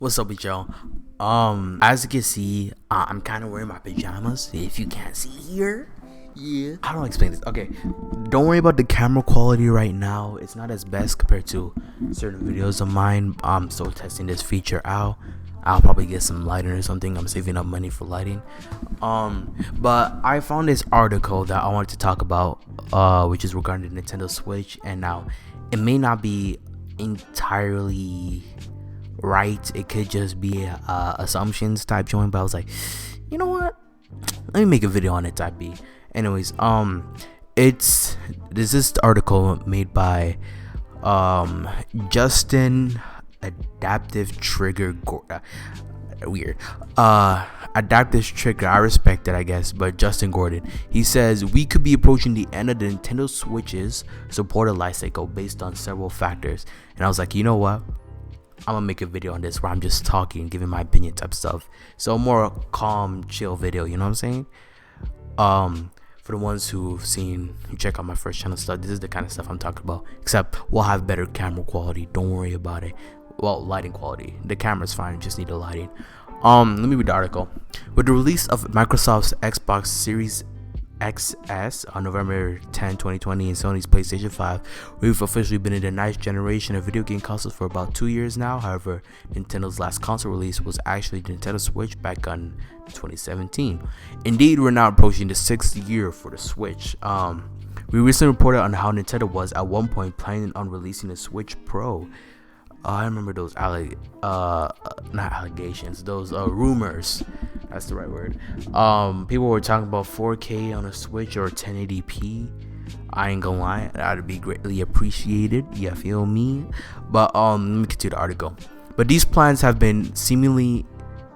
What's up with y'all? As you can see, I'm kind of wearing my pajamas. If you can't see here, yeah. How do I explain this? Okay, don't worry about the camera quality right now. It's not as best compared to certain videos of mine. I'm still testing this feature out. I'll probably get some lighting or something. I'm saving up money for lighting. But I found this article that I wanted to talk about, which is regarding the Nintendo Switch. And now, it may not be entirely right. It could just be assumptions type joint, but I was like, you know what, let me make a video on it type B. Anyways, there's this article made by Justin Adaptive Trigger weird Adaptive Trigger. I respect it, I guess. But Justin Gordon, he says we could be approaching the end of the Nintendo Switch's supported lifecycle based on several factors. And I was like, you know what, I'm gonna make a video on this where I'm just talking, giving my opinion type stuff. So more calm, chill video, you know what I'm saying? For the ones who've seen, who check out my first channel stuff, this is the kind of stuff I'm talking about. Except we'll have better camera quality. Don't worry about it. Well, lighting quality. The camera's fine, just need the lighting. Let me read the article. With the release of Microsoft's Xbox Series XS on November 10, 2020 and Sony's PlayStation 5, we've officially been in the ninth generation of video game consoles for about 2 years now. However, Nintendo's last console release was actually the Nintendo Switch back on 2017. Indeed, we're now approaching the 6th year for the Switch. We recently reported on how Nintendo was at one point planning on releasing the Switch Pro. I remember those not allegations, those rumors. That's the right word. People were talking about 4K on a Switch or 1080p. I ain't gonna lie, that'd be greatly appreciated. You feel me? But let me continue the article. But these plans have been seemingly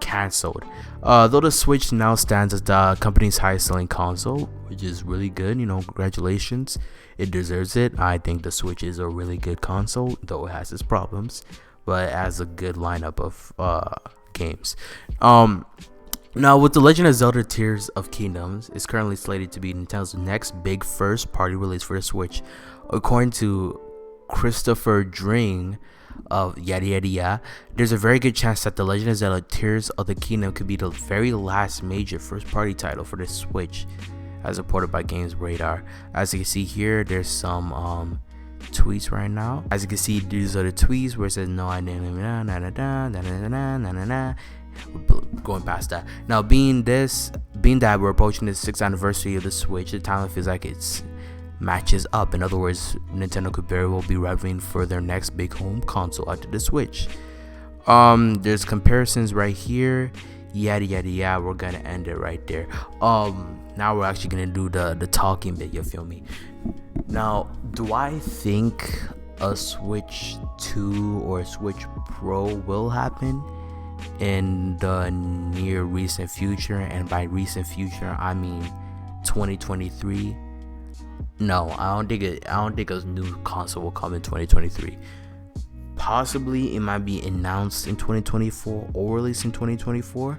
cancelled. Though the Switch now stands as the company's highest selling console, which is really good, congratulations. It deserves it. I think the Switch is a really good console, though it has its problems, but it has a good lineup of games. Now, with The Legend of Zelda Tears of Kingdoms is currently slated to be Nintendo's next big first-party release for the Switch, according to Christopher Dring of Yada Yada Yada, there's a very good chance that The Legend of Zelda Tears of the Kingdom could be the very last major first-party title for the Switch, as reported by Games Radar. As you can see here, there's some tweets right now. As you can see, these are the tweets where it says no, I didn't. Going past that. Now, being that we're approaching the 6th anniversary of the Switch, the timeline feels like it's matches up. In other words, Nintendo could very well be rivaling for their next big home console after the Switch. There's comparisons right here. Yada yada yada. We're gonna end it right there. Now we're actually gonna do the talking bit. You feel me? Now, do I think a Switch 2 or a Switch Pro will happen in the near recent future? And by recent future, I mean 2023. No, I don't think a new console will come in 2023. Possibly it might be announced in 2024 or released in 2024,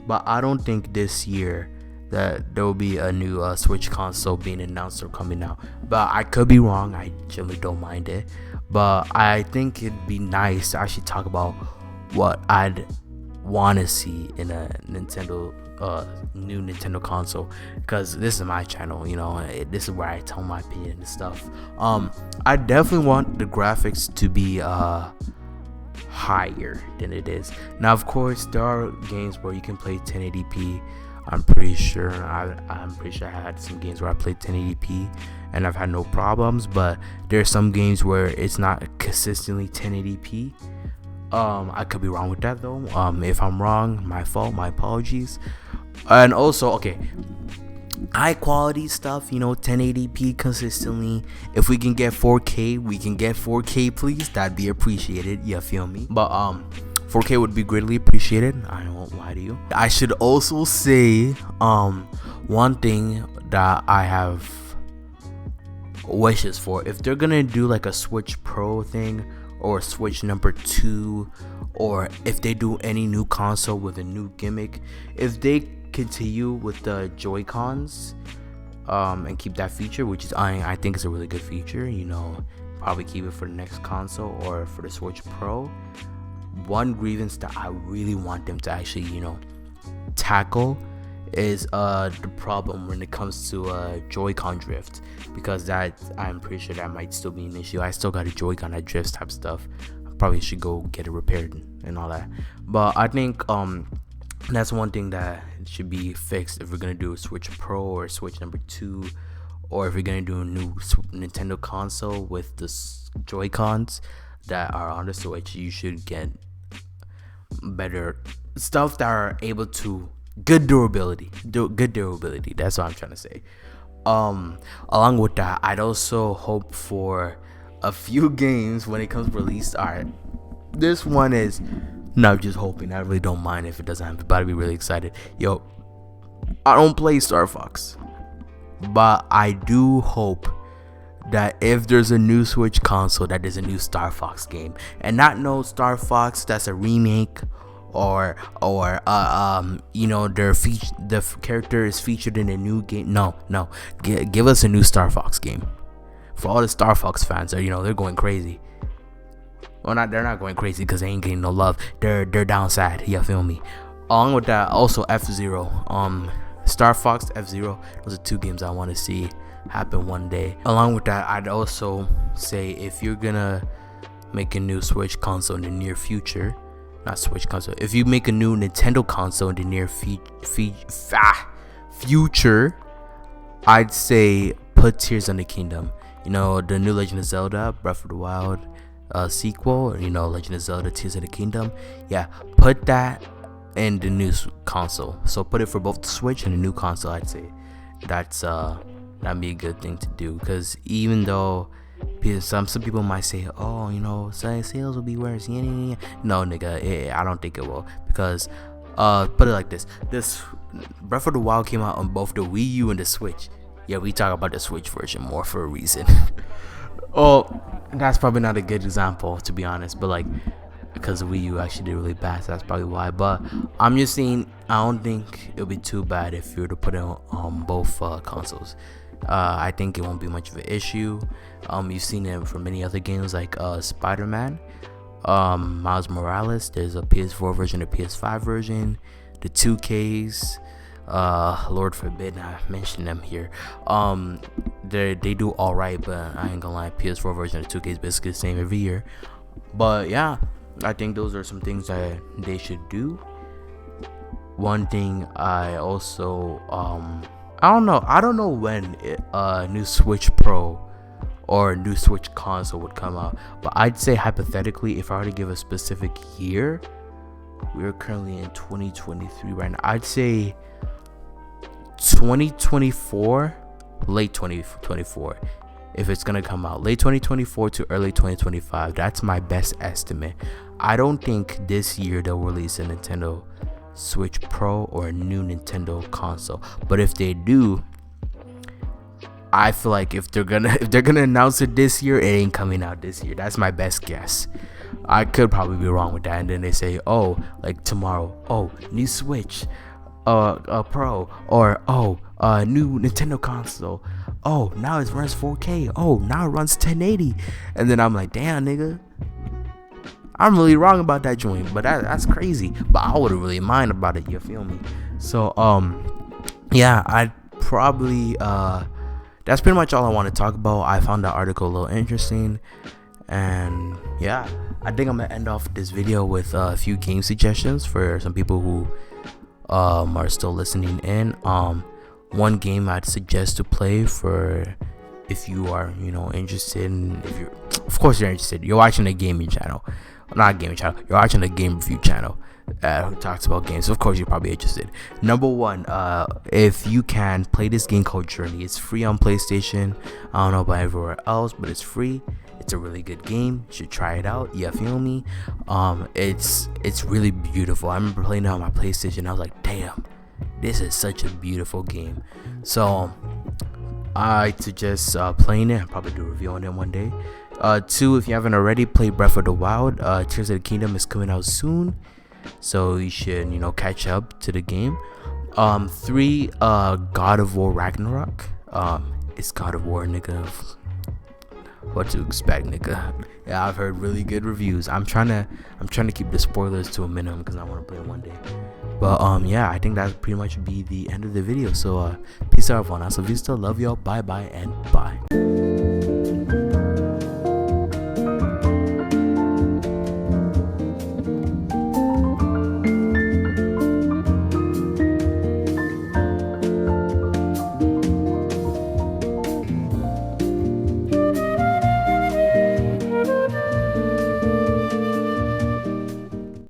but I don't think this year that there will be a new Switch console being announced or coming out. But I could be wrong. I generally don't mind it, but I think it'd be nice to actually talk about what I'd want to see in a new Nintendo console, because this is my channel. This is where I tell my opinion and stuff. I definitely want the graphics to be higher than it is now. Of course, there are games where you can play 1080p. I'm pretty sure I had some games where I played 1080p and I've had no problems, but there's some games where it's not consistently 1080p. I could be wrong with that though. If I'm wrong, my fault, my apologies. And also, okay, high quality stuff, 1080p consistently. If we can get 4K, we can get 4K, please. That'd be appreciated. You feel me? But 4K would be greatly appreciated. I won't lie to you. I should also say one thing that I have wishes for. If they're gonna do like a Switch Pro thing or Switch number 2, or if they do any new console with a new gimmick, if they continue with the Joy-Cons and keep that feature, which is I think is a really good feature, probably keep it for the next console or for the Switch Pro. one grievance that I really want them to actually, tackle is the problem when it comes to Joy-Con drift, because that, I'm pretty sure that might still be an issue. I still got a Joy-Con that drifts type stuff. I probably should go get it repaired and all that. But I think that's one thing that should be fixed if we're gonna do a Switch Pro or Switch number 2, or if we're gonna do a new Nintendo console with the Joy-Cons that are on the Switch. You should get better stuff that are able to good durability. That's what I'm trying to say. Along with that, I'd also hope for a few games when it comes to release. Alright, this one is not just hoping. I really don't mind if it doesn't happen, but I'd be really excited. Yo, I don't play Star Fox, but I do hope that if there's a new Switch console, that there's a new Star Fox game, and not no Star Fox that's a remake, or the character is featured in a new game. No, give us a new Star Fox game. For all the Star Fox fans, they're going crazy. Well, they're not going crazy because they ain't getting no love. They're down sad. You feel me? Along with that, also F-Zero, Star Fox, F-Zero. Those are two games I want to see happen one day. Along with that, I'd also say if you're gonna make a new Switch console in the near future, not Switch console, if you make a new Nintendo console in the near future, I'd say put Tears of the Kingdom. The new Legend of Zelda Breath of the Wild sequel, Legend of Zelda Tears of the Kingdom. Yeah, put that in the new console. So put it for both the Switch and the new console. I'd say that'd be a good thing to do, because even though some people might say, sales will be worse. No, nigga, I don't think it will, because put it like this Breath of the Wild came out on both the Wii U and the Switch. Yeah, we talk about the Switch version more for a reason. That's probably not a good example, to be honest, but because the Wii U actually did really bad, so that's probably why. But I'm just saying, I don't think it'll be too bad if you were to put it on both consoles. I think it won't be much of an issue. You've seen it from many other games like Spider-Man, Miles Morales. There's a PS4 version, a PS5 version, the 2Ks. Lord forbid I mention them here. They do all right, but I ain't gonna lie, PS4 version of 2K is basically the same every year. But yeah, I think those are some things that they should do. One thing I also I don't know when a new Switch Pro or a new Switch console would come out, but I'd say hypothetically, if I were to give a specific year, we're currently in 2023 right now, I'd say 2024, late 2024, if it's gonna come out late 2024 to early 2025. That's my best estimate. I don't think this year they'll release a Nintendo Switch Pro or a new Nintendo console, but if they do, I feel like if they're gonna announce it this year, it ain't coming out this year. That's my best guess. I could probably be wrong with that, and then they say, like tomorrow, new Switch Pro, or new Nintendo console, now it runs 4K, now it runs 1080, and then I'm like, damn, nigga, I'm really wrong about that joint, but that's crazy. But I wouldn't really mind about it, you feel me? So yeah, I'd probably that's pretty much all I want to talk about. I found that article a little interesting, and yeah, I think I'm gonna end off this video with a few game suggestions for some people who are still listening in. One game I'd suggest to play for if you are interested in, of course you're interested, you're watching a gaming channel, not a gaming channel, you're watching a game review channel who talks about games, so of course you're probably interested. Number one, if you can, play this game called Journey. It's free on PlayStation. I don't know about everywhere else, but it's free. It's a really good game. You should try it out. You feel me? It's really beautiful. I remember playing it on my PlayStation. I was like, damn, this is such a beautiful game. So I suggest playing it. I'll probably do a review on it one day. Two, if you haven't already, play Breath of the Wild. Tears of the Kingdom is coming out soon, so you should catch up to the game. Three, God of War Ragnarok. It's God of War, nigga. what to expect, nigga. Yeah, I've heard really good reviews. I'm trying to keep the spoilers to a minimum because I want to play it one day. But yeah, I think that pretty much be the end of the video. So peace out, everyone. Hasta vista, love y'all, bye bye, and bye.